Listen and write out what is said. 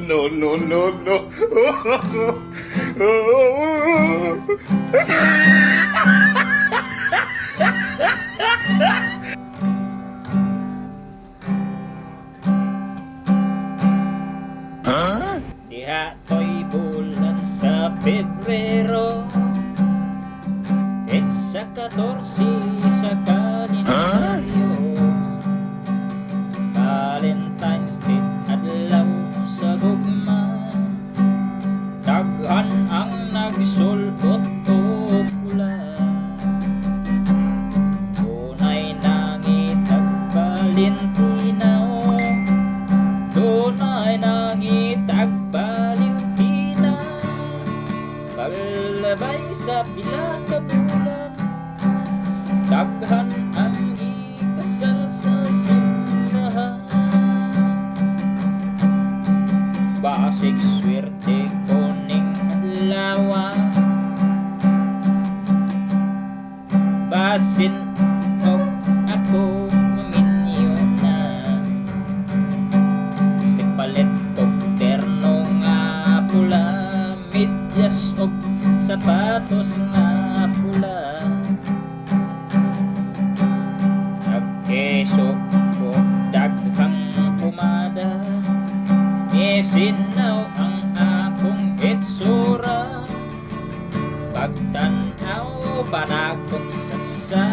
No, no, no, no. Diha to'y bulan sa Pebrero, sa 14 sa kalendaryo. Valentine's Day adlaw sa gugma, daghan ang nagsulot og pula. Dunay nangitag Valentinaw, dunay nangitag Valentina. Paglabay sa pila ka bulan, daghan ang ikasal sa simbahan. Basig swerte kuning adlaw, basin og ako maminyo na. Ipalit og terno nga pula, medyas og sapatos nga pula. Nagkeso ko daghang pumada, isinaw ang akong itsura. Pagtanaw banagog sa